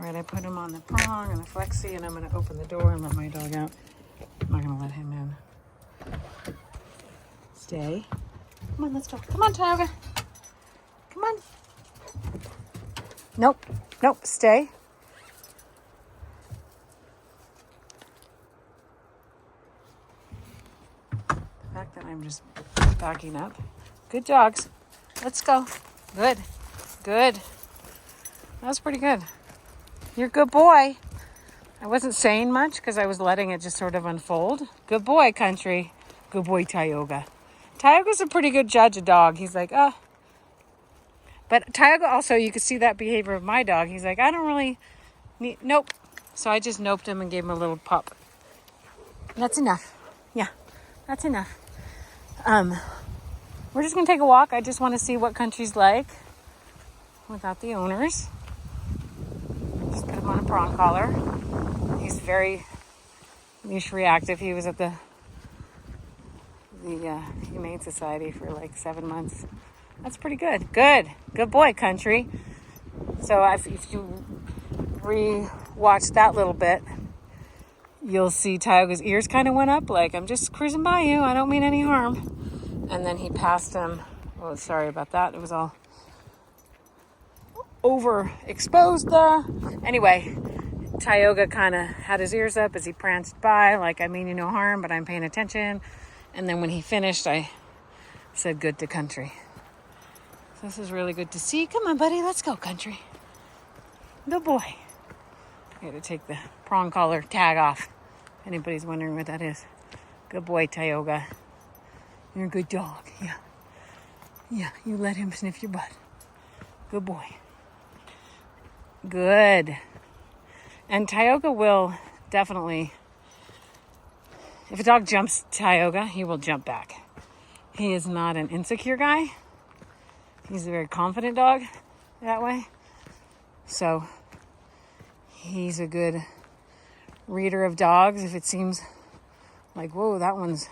All right, I put him on the prong and the flexi, and I'm going to open the door and let my dog out. I'm not going to let him in. Stay. Come on, let's go. Come on, Tioga. Come on. Nope. Nope. Stay. The fact that I'm just backing up. Good dogs. Let's go. Good. Good. That was pretty good. You're a good boy. I wasn't saying much because I was letting it just sort of unfold. Good boy, Country. Good boy, Tioga. Tioga's a pretty good judge of dog. He's like, oh. But Tioga also, you could see that behavior of my dog. He's like, I don't really need, nope. So I just noped him and gave him a little pop. That's enough. Yeah, that's enough. We're just going to take a walk. I just want to see what Country's like without the owners. Just put him on a prong collar. He's very leash reactive. He was at the Humane Society for like 7 months. That's pretty good. Good boy, Country. So if you re-watch that little bit, you'll see Tioga's ears kind of went up, like, I'm just cruising by you, I don't mean any harm. And then he passed him. Oh, sorry about that. It was all overexposed there. Anyway, Tioga kind of had his ears up as he pranced by, like, I mean you no harm, but I'm paying attention. And then when he finished, I said good to Country. So this is really good to see. Come on, buddy, let's go, Country. Good boy. I got to take the prong collar tag off. If anybody's wondering what that is. Good boy, Tioga. You're a good dog. Yeah. Yeah, you let him sniff your butt. Good boy. Good. And Tioga will definitely, if a dog jumps Tioga, he will jump back. He is not an insecure guy. He's a very confident dog that way. So he's a good reader of dogs. If it seems like, whoa, that one's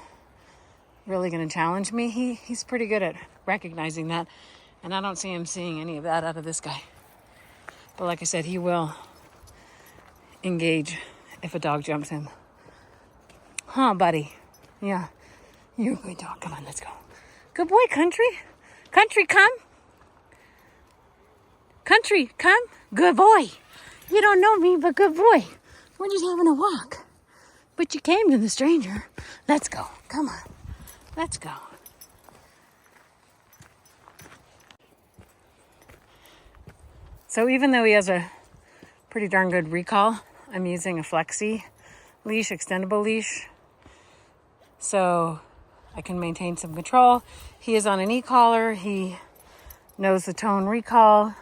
really going to challenge me, he's pretty good at recognizing that. And I don't see him seeing any of that out of this guy. But like I said, he will engage if a dog jumps him. Huh, buddy? Yeah. You're a good dog. Come on, let's go. Good boy, Country. Country, come. Country, come. Good boy. You don't know me, but good boy. We're just having a walk. But you came to the stranger. Let's go. Come on. Let's go. So even though he has a pretty darn good recall, I'm using a flexi leash, extendable leash, so I can maintain some control. He is on an e-collar. He knows the tone recall,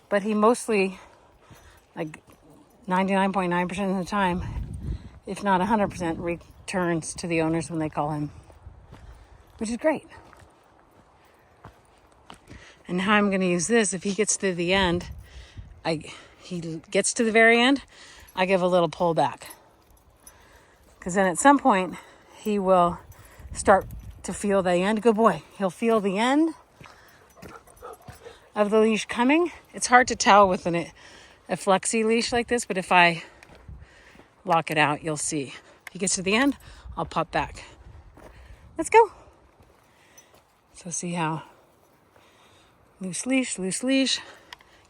but he mostly, like 99.9% of the time, if not 100%, returns to the owners when they call him, which is great. And how I'm going to use this, if he gets to the end, he gets to the very end, I give a little pull back. Because then at some point, he will start to feel the end. Good boy. He'll feel the end of the leash coming. It's hard to tell with a flexi leash like this, but if I lock it out, you'll see. If he gets to the end, I'll pop back. Let's go. So see how loose leash,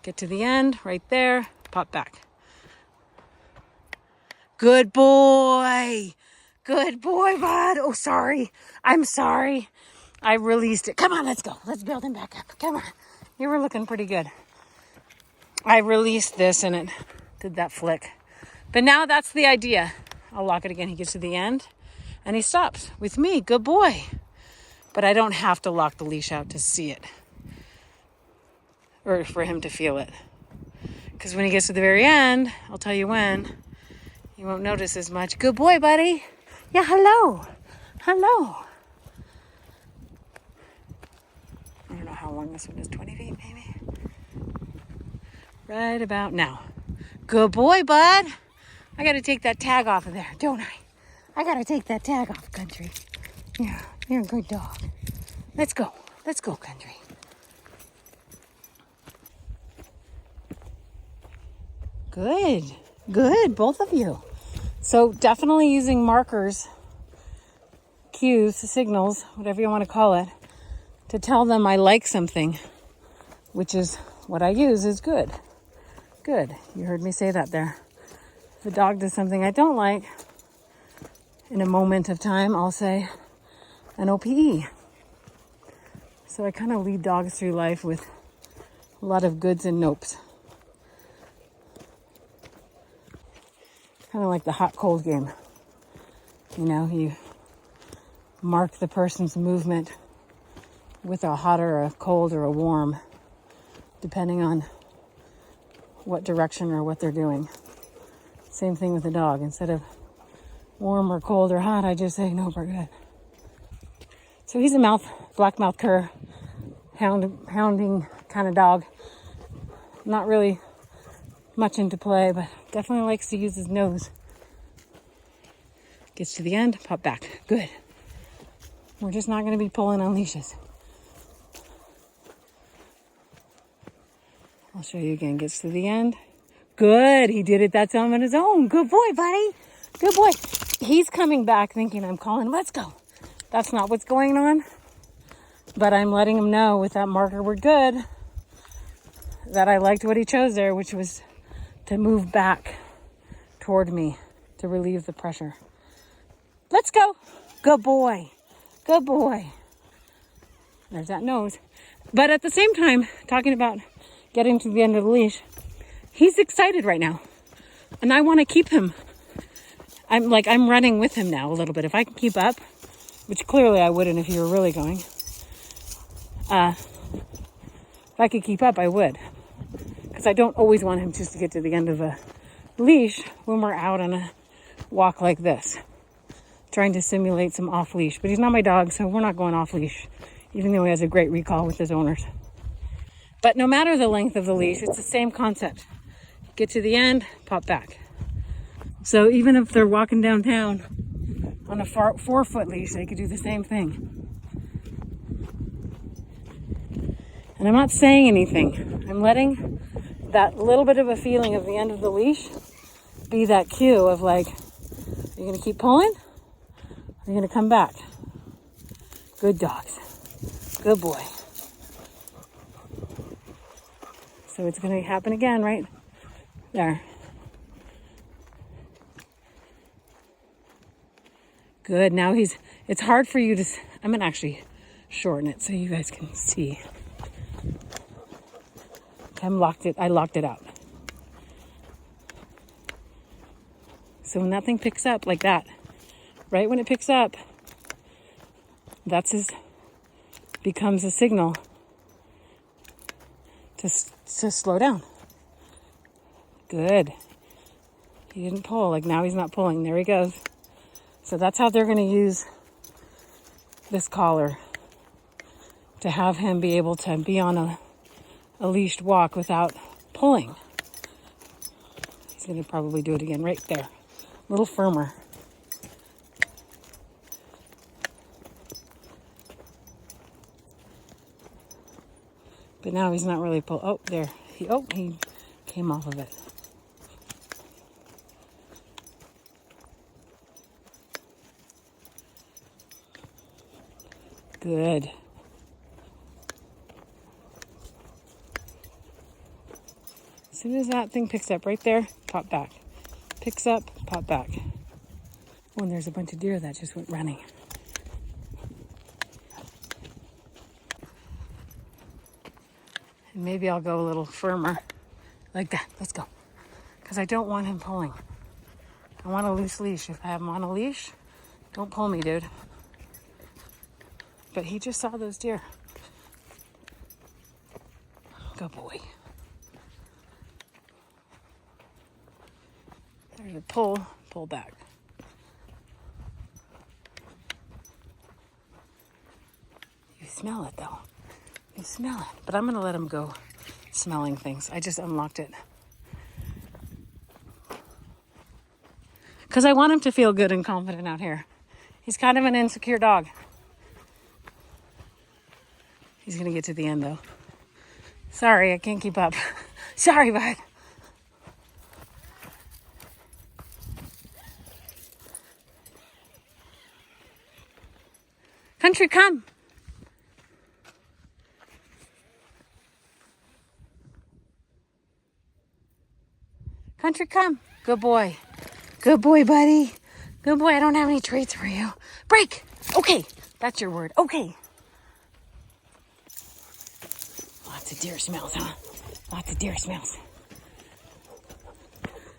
get to the end, right there, pop back. Good boy, bud. Oh, sorry, I'm sorry. I released it. Come on, let's go. Let's build him back up. Come on, you were looking pretty good. I released this and it did that flick. But now that's the idea. I'll lock it again. He gets to the end and he stops with me. Good boy. But I don't have to lock the leash out to see it. Or for him to feel it. Because when he gets to the very end, I'll tell you when, you won't notice as much. Good boy, buddy. Yeah, hello. Hello. I don't know how long this one is, 20 feet maybe? Right about now. Good boy, bud. I got to take that tag off of there, don't I? I got to take that tag off, Country. Yeah, you're a good dog. Let's go. Let's go, Country. Good. Good, both of you. So definitely using markers, cues, signals, whatever you want to call it, to tell them I like something, which is what I use, is good. Good. You heard me say that there. If a dog does something I don't like, in a moment of time, I'll say an OPE. So I kind of lead dogs through life with a lot of goods and nopes. Kind of like the hot cold game. You know, you mark the person's movement with a hot or a cold or a warm, depending on what direction or what they're doing. Same thing with the dog. Instead of warm or cold or hot, I just say, no, we're good. So he's a black mouth cur, hounding kind of dog. Not really much into play, but definitely likes to use his nose. Gets to the end, pop back. Good. We're just not going to be pulling on leashes. I'll show you again. Gets to the end. Good. He did it that time on his own. Good boy, buddy. Good boy. He's coming back thinking I'm calling, let's go. That's not what's going on. But I'm letting him know with that marker we're good, that I liked what he chose there, which was to move back toward me to relieve the pressure. Let's go. Good boy. Good boy. There's that nose. But at the same time, talking about getting to the end of the leash, he's excited right now. And I want to keep him. I'm running with him now a little bit. If I can keep up, which clearly I wouldn't if you were really going. If I could keep up, I would. Because I don't always want him just to get to the end of a leash when we're out on a walk like this. Trying to simulate some off-leash. But he's not my dog, so we're not going off-leash. Even though he has a great recall with his owners. But no matter the length of the leash, it's the same concept. Get to the end, pop back. So even if they're walking downtown on a 4-foot leash, they could do the same thing. And I'm not saying anything. I'm letting that little bit of a feeling of the end of the leash be that cue of like, are you going to keep pulling? Or are you going to come back? Good dogs. Good boy. So it's going to happen again, right? There. Good. Now it's hard for you to, I'm going to actually shorten it so you guys can see. I locked it out. So when that thing picks up like that, right when it picks up, becomes a signal to slow down. Good. He didn't pull. Like now he's not pulling. There he goes. So that's how they're going to use this collar, to have him be able to be on a leashed walk without pulling. He's going to probably do it again right there. A little firmer. But now he's not really pull. Oh, there. He came off of it. Good. As soon as that thing picks up right there, pop back. Picks up, pop back. Oh, and there's a bunch of deer that just went running. And maybe I'll go a little firmer. Like that. Let's go. Because I don't want him pulling. I want a loose leash. If I have him on a leash, don't pull me, dude. But he just saw those deer. Good boy. There's a pull back. You smell it though. You smell it. But I'm going to let him go smelling things. I just unlocked it. Because I want him to feel good and confident out here. He's kind of an insecure dog. He's going to get to the end though. Sorry, I can't keep up. Sorry, bud. Country, come. Country, come. Good boy. Good boy, buddy. Good boy. I don't have any treats for you. Break. Okay. That's your word. Okay. Lots of deer smells, huh? Lots of deer smells.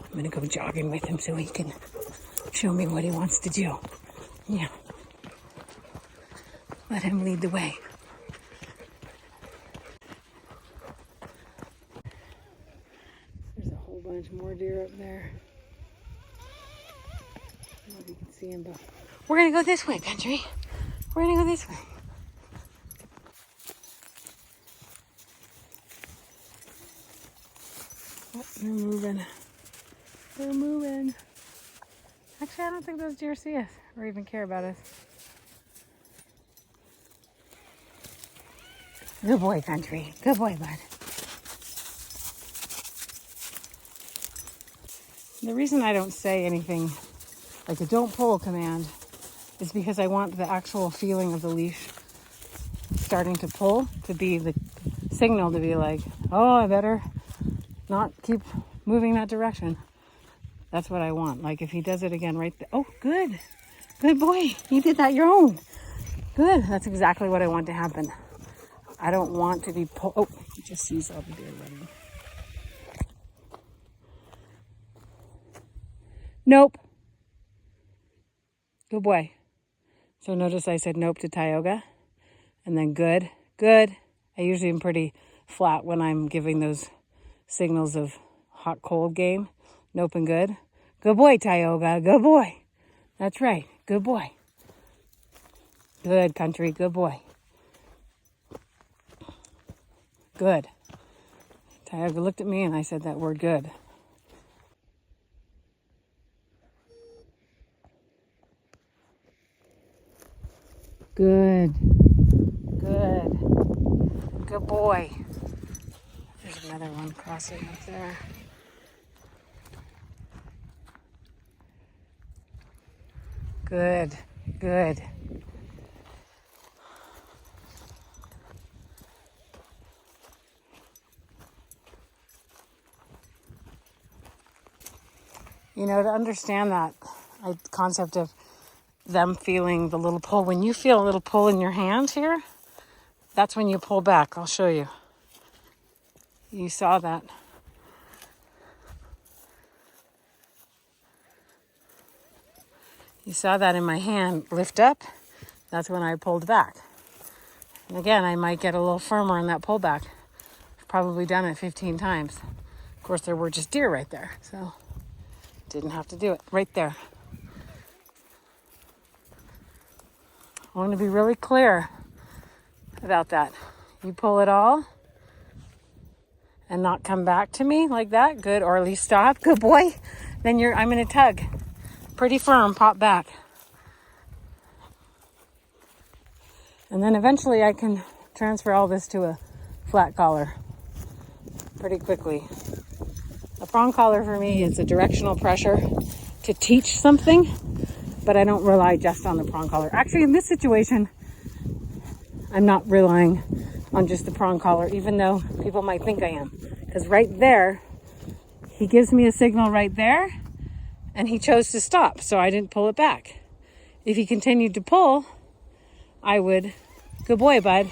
I'm going to go jogging with him so he can show me what he wants to do. Yeah. Let him lead the way. There's a whole bunch more deer up there. I don't know if you can see him, but we're going to go this way, Country. We're going to go this way. Oh, they're moving. They're moving. Actually, I don't think those deer see us or even care about us. Good boy, Country. Good boy, bud. The reason I don't say anything like a don't pull command is because I want the actual feeling of the leash starting to pull to be the signal to be like, oh, I better not keep moving that direction. That's what I want. Like if he does it again right there. Oh, good. Good boy. You did that your own. Good. That's exactly what I want to happen. I don't want to be pulled. Oh, he just sees all the deer running. Nope. Good boy. So notice I said nope to Tioga. And then good. Good. I usually am pretty flat when I'm giving those signals of hot cold game. Nope and good. Good boy, Tioga. Good boy. That's right. Good boy. Good, Country. Good boy. Good. Tioga looked at me and I said that word good. Good. Good. Good boy. There's another one crossing up there. Good. Good. You know, to understand that concept of them feeling the little pull. When you feel a little pull in your hand here, that's when you pull back. I'll show you. You saw that. You saw that in my hand lift up. That's when I pulled back. And again, I might get a little firmer in that pullback. I've probably done it 15 times. Of course, there were just deer right there, so didn't have to do it. Right there. I want to be really clear about that. You pull it all and not come back to me like that. Good, or at least stop. Good boy. Then I'm going to tug. Pretty firm, pop back. And then eventually I can transfer all this to a flat collar pretty quickly. A prong collar for me is a directional pressure to teach something, but I don't rely just on the prong collar. Actually, in this situation, I'm not relying on just the prong collar, even though people might think I am. Because right there, he gives me a signal right there, and he chose to stop, so I didn't pull it back. If he continued to pull, I would, good boy, bud,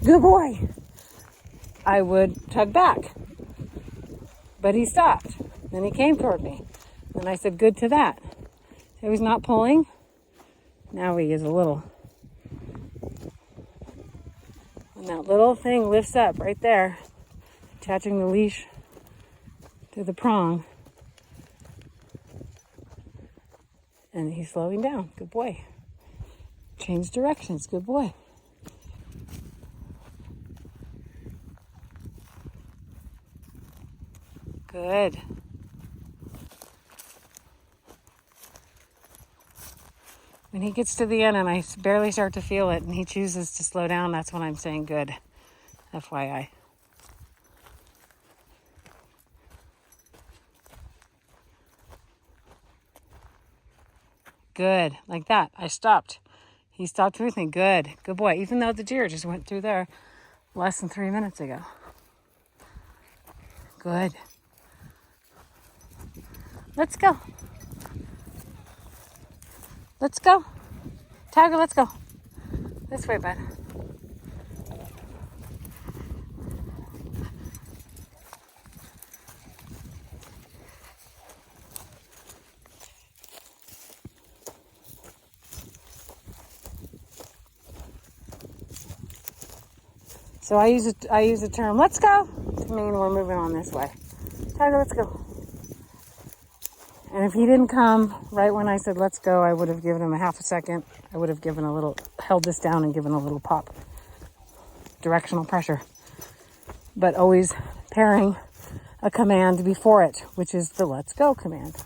good boy. I would tug back. But he stopped. Then he came toward me. And I said, good to that. So he's not pulling. Now he is a little. And that little thing lifts up right there, attaching the leash to the prong. And he's slowing down. Good boy. Change directions. Good boy. Good. When he gets to the end and I barely start to feel it and he chooses to slow down, that's when I'm saying good. FYI. Good. Like that. I stopped. He stopped with me. Good. Good boy. Even though the deer just went through there less than 3 minutes ago. Good. Let's go. Let's go. Tiger, let's go. This way, bud. So I use the term "let's go" to mean we're moving on this way. Tiger, let's go. And if he didn't come right when I said let's go, I would have given him a half a second. I would have held this down and given a little pop. Directional pressure. But always pairing a command before it, which is the let's go command.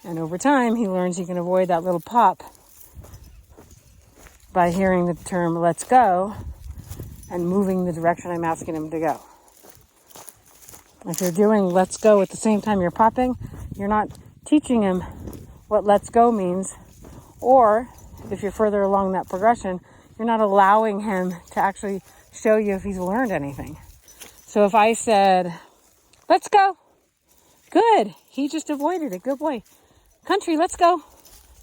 And over time, he learns he can avoid that little pop by hearing the term let's go and moving the direction I'm asking him to go. If you're doing let's go at the same time you're popping, you're not teaching him what let's go means. Or if you're further along that progression, you're not allowing him to actually show you if he's learned anything. So if I said, let's go. Good. He just avoided it. Good boy. Country, let's go.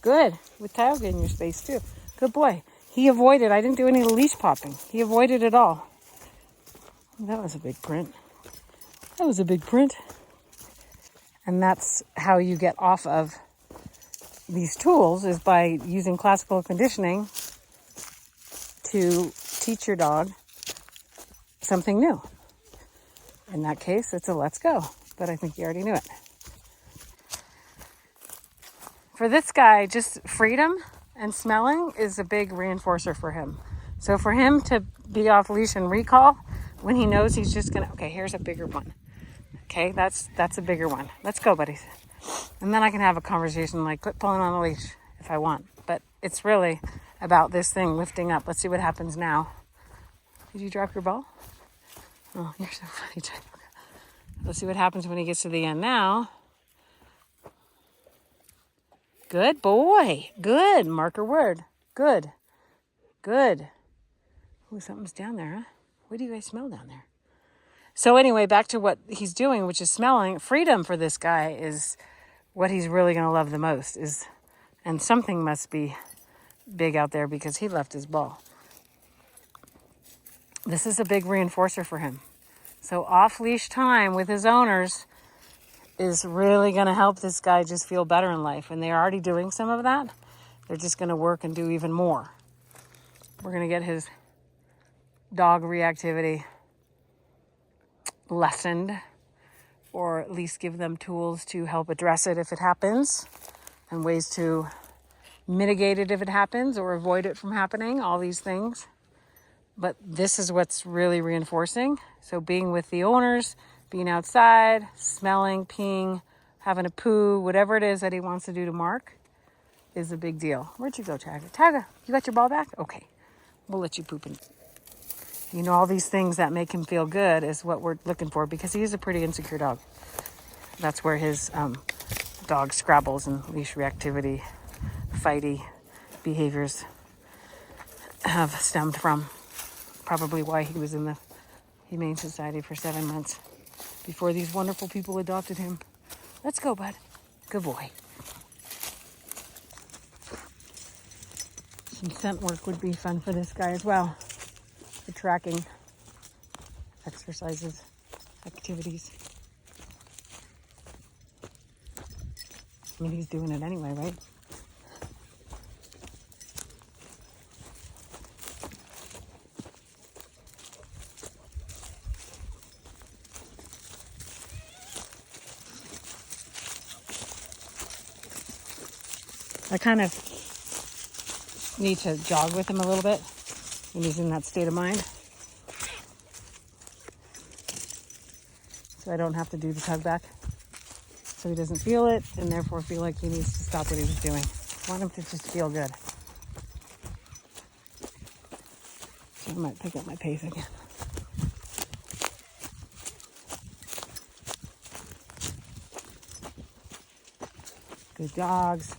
Good. With Tioga in your space too. Good boy. He avoided. I didn't do any leash popping. He avoided it all. That was a big print. That was a big print. And that's how you get off of these tools, is by using classical conditioning to teach your dog something new. In that case, it's a let's go, but I think you already knew it. For this guy, just freedom and smelling is a big reinforcer for him. So for him to be off leash and recall when he knows he's just gonna, okay, here's a bigger one. Okay, that's a bigger one. Let's go, buddies. And then I can have a conversation like, quit pulling on the leash if I want. But it's really about this thing lifting up. Let's see what happens now. Did you drop your ball? Oh, you're so funny, Tioga. Let's see what happens when he gets to the end now. Good boy. Good. Marker word. Good. Good. Ooh, something's down there, huh? What do you guys smell down there? So anyway, back to what he's doing, which is smelling. Freedom for this guy is what he's really going to love the most. And something must be big out there because he left his ball. This is a big reinforcer for him. So off-leash time with his owners is really going to help this guy just feel better in life. And they're already doing some of that. They're just going to work and do even more. We're going to get his dog reactivity lessened, or at least give them tools to help address it if it happens, and ways to mitigate it if it happens or avoid it from happening, all these things. But this is what's really reinforcing. So being with the owners, being outside, smelling, peeing, having a poo, whatever it is that he wants to do to Mark is a big deal. Where'd you go, Tiger? Tiger, you got your ball back? Okay, we'll let you poop in. You know, all these things that make him feel good is what we're looking for, because he's a pretty insecure dog. That's where his dog scrabbles and leash reactivity, fighty behaviors have stemmed from. Probably why he was in the Humane Society for 7 months before these wonderful people adopted him. Let's go, bud. Good boy. Some scent work would be fun for this guy as well. For tracking exercises, activities. I mean, he's doing it anyway, right? I kind of need to jog with him a little bit when he's in that state of mind, so I don't have to do the tug back, so he doesn't feel it and therefore feel like he needs to stop what he was doing. I want him to just feel good. So I might pick up my pace again. Good dogs.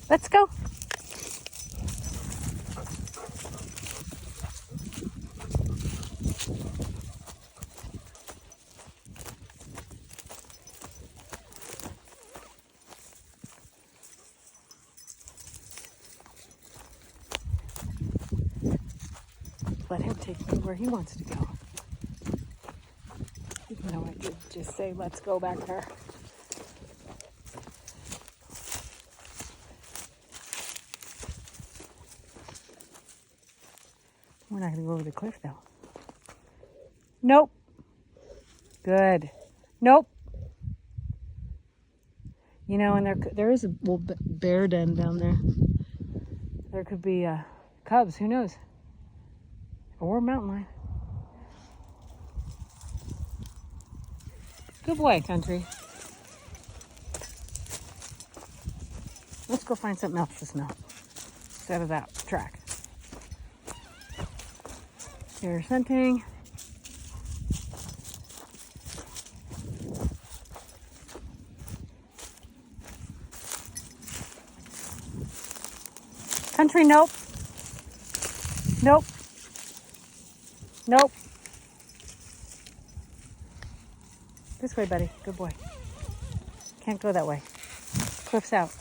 Let's go. Let him take me where he wants to go. Even though I did just say, let's go back there. We're not going to go over the cliff, though. Nope. Good. Nope. You know, and there is a little bear den down there. There could be cubs. Who knows? Or mountain lion. Good boy, Country. Let's go find something else to smell instead of that track. Here's scenting. Country, nope. Nope. Nope. This way, buddy. Good boy. Can't go that way. Cliff's out.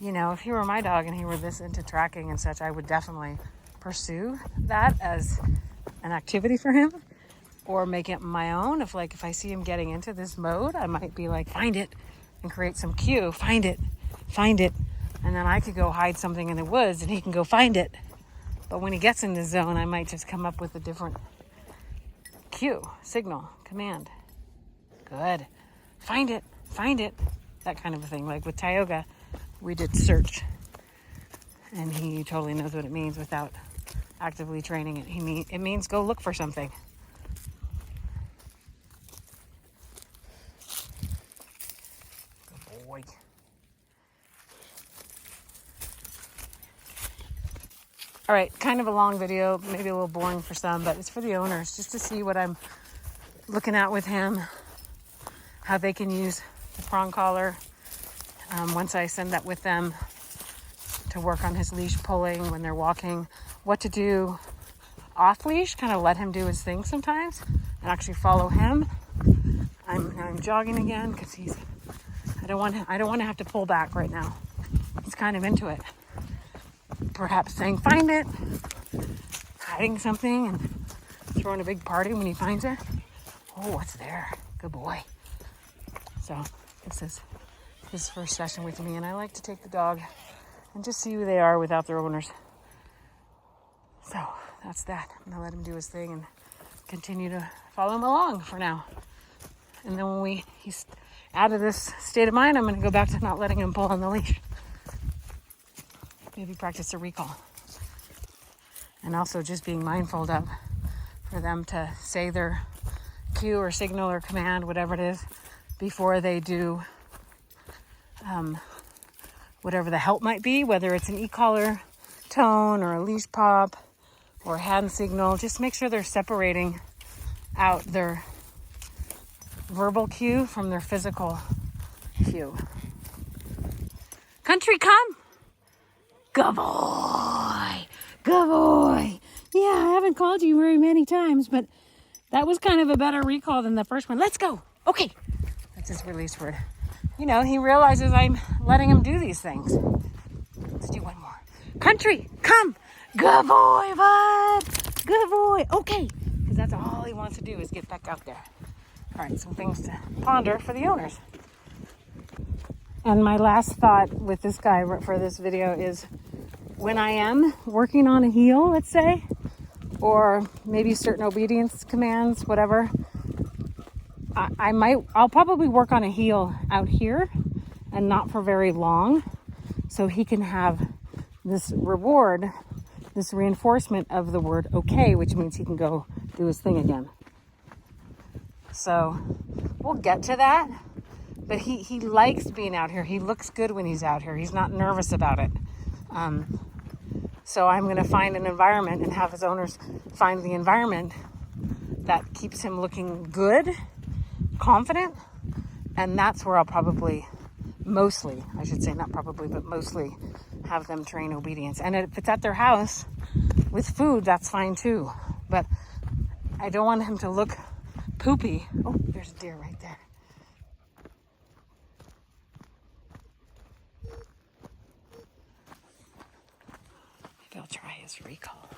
You know, if he were my dog and he were this into tracking and such, I would definitely pursue that as an activity for him or make it my own. If I see him getting into this mode, I might be like, find it and create some cue. Find it. And then I could go hide something in the woods and he can go find it. But when he gets in the zone, I might just come up with a different cue, signal, command. Good. Find it. That kind of a thing. Like with Tioga, we did search. And he totally knows what it means without actively training it. It means go look for something. Good boy. All right, kind of a long video, maybe a little boring for some, but it's for the owners, just to see what I'm looking at with him, how they can use the prong collar once I send that with them to work on his leash pulling when they're walking, what to do off leash, kind of let him do his thing sometimes and actually follow him. I'm jogging again because I don't want to have to pull back right now. He's kind of into it. Perhaps saying find it, hiding something and throwing a big party when he finds it. Oh, what's there? Good boy. So this is his first session with me, and I like to take the dog and just see who they are without their owners. So that's that. I'm gonna let him do his thing and continue to follow him along for now. And then when he's out of this state of mind, I'm gonna go back to not letting him pull on the leash. Maybe practice a recall. And also just being mindful of for them to say their cue or signal or command, whatever it is, before they do whatever the help might be, whether it's an e-collar tone or a leash pop or hand signal. Just make sure they're separating out their verbal cue from their physical cue. Country, come! Good boy. Good boy. Yeah, I haven't called you very many times, but that was kind of a better recall than the first one. Let's go. Okay. That's his release word. You know, he realizes I'm letting him do these things. Let's do one more. Country, come. Good boy, bud. Good boy. Okay. Because that's all he wants to do is get back out there. All right, some things to ponder for the owners. And my last thought with this guy for this video is when I am working on a heel, let's say, or maybe certain obedience commands, whatever, I'll probably work on a heel out here and not for very long, so he can have this reward, this reinforcement of the word okay, which means he can go do his thing again. So we'll get to that, but he likes being out here. He looks good when he's out here. He's not nervous about it. So I'm going to find an environment and have his owners find the environment that keeps him looking good, confident, and that's where I'll probably mostly, I should say, not probably, but mostly have them train obedience. And if it's at their house with food, that's fine too. But I don't want him to look poopy. Oh, there's a deer right there. Maybe I'll try his recall.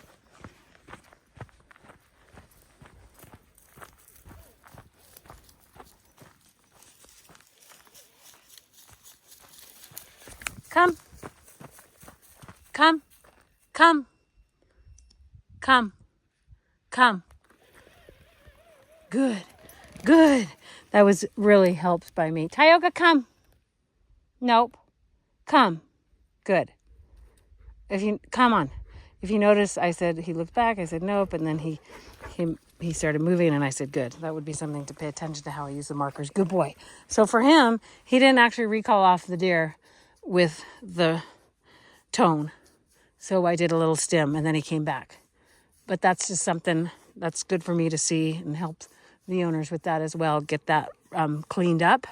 Come. Come. Come. Come. Come. Good. Good. That was really helped by me. Tioga, come. Nope. Come. Good. Come on. If you notice, I said he looked back. I said nope, and then he started moving, and I said good. That would be something to pay attention to how I use the markers. Good boy. So for him, he didn't actually recall off the deer with the tone. So I did a little stim, and then he came back. But that's just something that's good for me to see and help the owners with that as well. Get that cleaned up.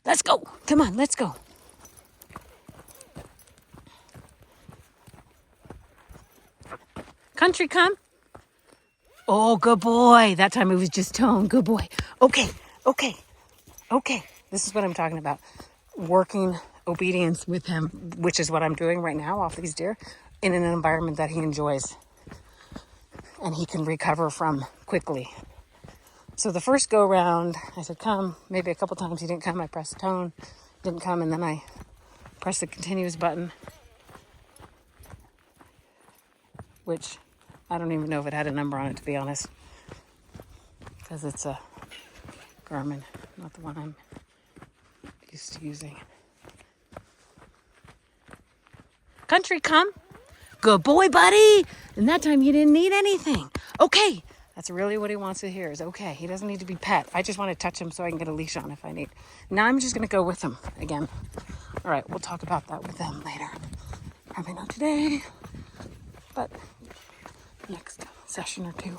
Let's go. Come on, let's go. Country, come. Oh, good boy. That time it was just tone. Good boy. Okay. This is what I'm talking about. Working obedience with him, which is what I'm doing right now off these deer, in an environment that he enjoys and he can recover from quickly. So the first go round, I said, come. Maybe a couple times he didn't come. I pressed the tone, didn't come, and then I pressed the continuous button, which I don't even know if it had a number on it, to be honest, because it's a Garmin, not the one I'm used to using. Country, come. Good boy, buddy. And that time you didn't need anything. Okay. That's really what he wants to hear is okay. He doesn't need to be pet. I just want to touch him so I can get a leash on if I need. Now I'm just going to go with him again. All right. We'll talk about that with them later. Probably not today, but next session or two.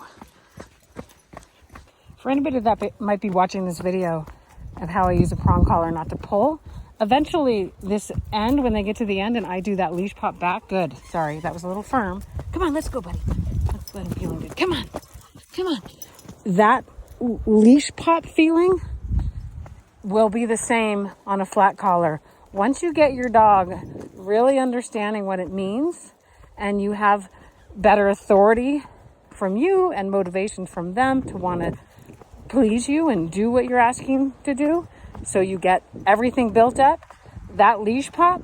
For anybody that might be watching this video of how I use a prong collar not to pull, eventually this end, when they get to the end and I do that leash pop back, good. Sorry, that was a little firm. Come on, let's go, buddy. Let's let him feel good. Come on. That leash pop feeling will be the same on a flat collar. Once you get your dog really understanding what it means and you have better authority from you and motivation from them to want to please you and do what you're asking to do, so you get everything built up, that leash pop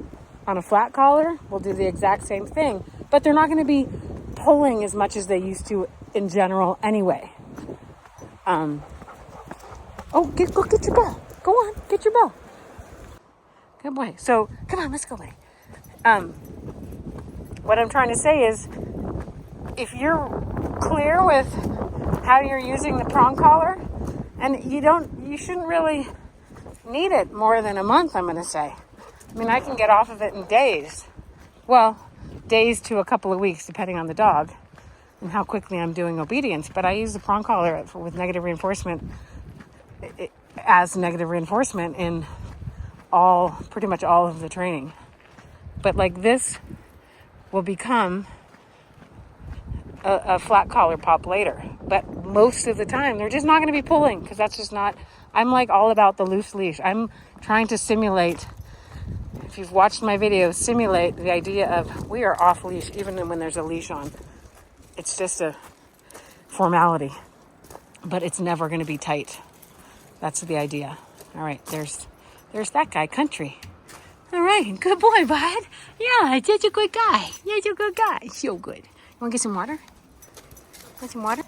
on a flat collar will do the exact same thing, but they're not going to be pulling as much as they used to in general anyway. Go get your ball. Go on, get your ball. Good boy. So come on, let's go, buddy. What I'm trying to say is, if you're clear with how you're using the prong collar, and you shouldn't really need it more than a month, I'm going to say. I mean, I can get off of it in days. Well, days to a couple of weeks, depending on the dog and how quickly I'm doing obedience. But I use the prong collar with negative reinforcement as negative reinforcement in pretty much all of the training. But like this will become a flat collar pop later. But most of the time, they're just not going to be pulling, because that's just not, I'm like all about the loose leash. I'm trying to simulate, if you've watched my videos, simulate the idea of we are off leash even when there's a leash on. It's just a formality, but it's never going to be tight. That's the idea. All right, there's that guy, Country. All right, good boy, bud. Yeah, such a good guy. You're a good guy. So good. You want to get some water? Want some water?